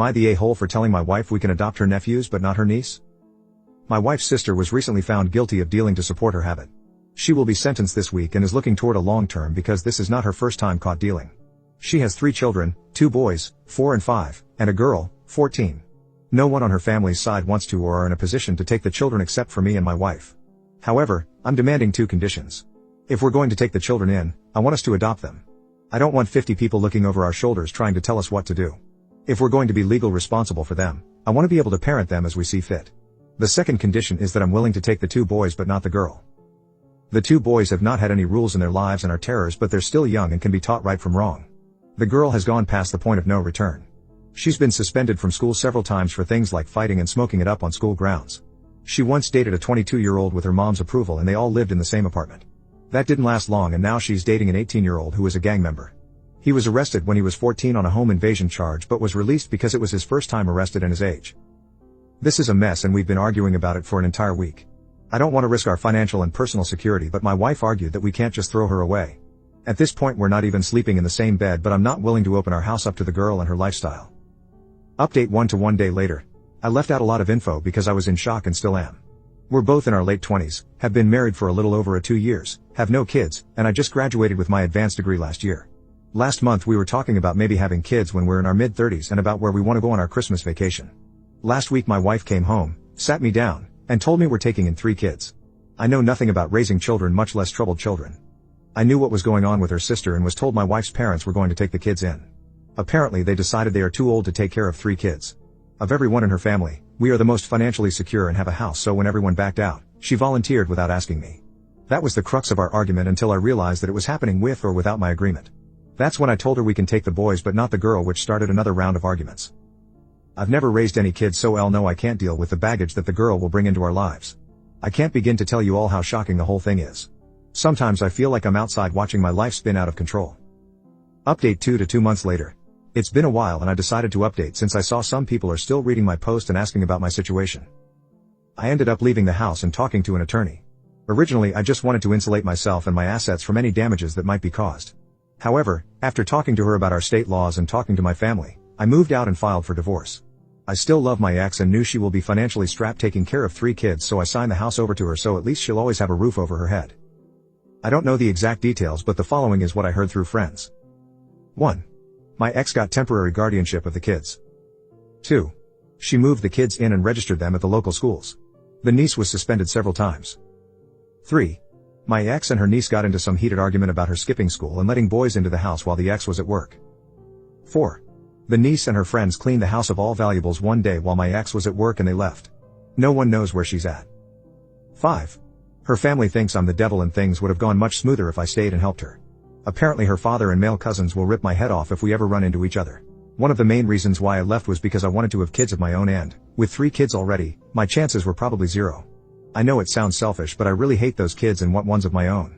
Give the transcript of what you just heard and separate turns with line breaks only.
I the a-hole for telling my wife we can adopt her nephews but not her niece? My wife's sister was recently found guilty of dealing to support her habit. She will be sentenced this week and is looking toward a long term because this is not her first time caught dealing. She has 3 children, 2 boys, 4 and 5, and a girl, 14. No one on her family's side wants to or are in a position to take the children except for me and my wife. However, I'm demanding 2 conditions. If we're going to take the children in, I want us to adopt them. I don't want 50 people looking over our shoulders trying to tell us what to do. If we're going to be legal responsible for them, I want to be able to parent them as we see fit. The second condition is that I'm willing to take the 2 boys but not the girl. The 2 boys have not had any rules in their lives and are terrors, but they're still young and can be taught right from wrong. The girl has gone past the point of no return. She's been suspended from school several times for things like fighting and smoking it up on school grounds. She once dated a 22-year-old with her mom's approval and they all lived in the same apartment. That didn't last long and now she's dating an 18-year-old who is a gang member. He was arrested when he was 14 on a home invasion charge but was released because it was his first time arrested and his age. This is a mess and we've been arguing about it for an entire week. I don't want to risk our financial and personal security, but my wife argued that we can't just throw her away. At this point we're not even sleeping in the same bed, but I'm not willing to open our house up to the girl and her lifestyle. Update 1 day later. I left out a lot of info because I was in shock and still am. We're both in our late 20s, have been married for a little over 2 years, have no kids, and I just graduated with my advanced degree last year. Last month we were talking about maybe having kids when we're in our mid-30s and about where we want to go on our Christmas vacation. Last week my wife came home, sat me down, and told me we're taking in 3 kids. I know nothing about raising children, much less troubled children. I knew what was going on with her sister and was told my wife's parents were going to take the kids in. Apparently they decided they are too old to take care of 3 kids. Of everyone in her family, we are the most financially secure and have a house, so when everyone backed out, she volunteered without asking me. That was the crux of our argument until I realized that it was happening with or without my agreement. That's when I told her we can take the boys but not the girl, which started another round of arguments. I've never raised any kids, so I'll know I can't deal with the baggage that the girl will bring into our lives. I can't begin to tell you all how shocking the whole thing is. Sometimes I feel like I'm outside watching my life spin out of control. Update 2 months later. It's been a while and I decided to update since I saw some people are still reading my post and asking about my situation. I ended up leaving the house and talking to an attorney. Originally I just wanted to insulate myself and my assets from any damages that might be caused. However, after talking to her about our state laws and talking to my family, I moved out and filed for divorce. I still love my ex and knew she will be financially strapped taking care of 3 kids, so I signed the house over to her so at least she'll always have a roof over her head. I don't know the exact details, but the following is what I heard through friends. 1. My ex got temporary guardianship of the kids. 2. She moved the kids in and registered them at the local schools. The niece was suspended several times. 3. My ex and her niece got into some heated argument about her skipping school and letting boys into the house while the ex was at work. 4. The niece and her friends cleaned the house of all valuables one day while my ex was at work and they left. No one knows where she's at. 5. Her family thinks I'm the devil and things would have gone much smoother if I stayed and helped her. Apparently her father and male cousins will rip my head off if we ever run into each other. One of the main reasons why I left was because I wanted to have kids of my own, and with 3 kids already, my chances were probably 0. I know it sounds selfish, but I really hate those kids and want ones of my own.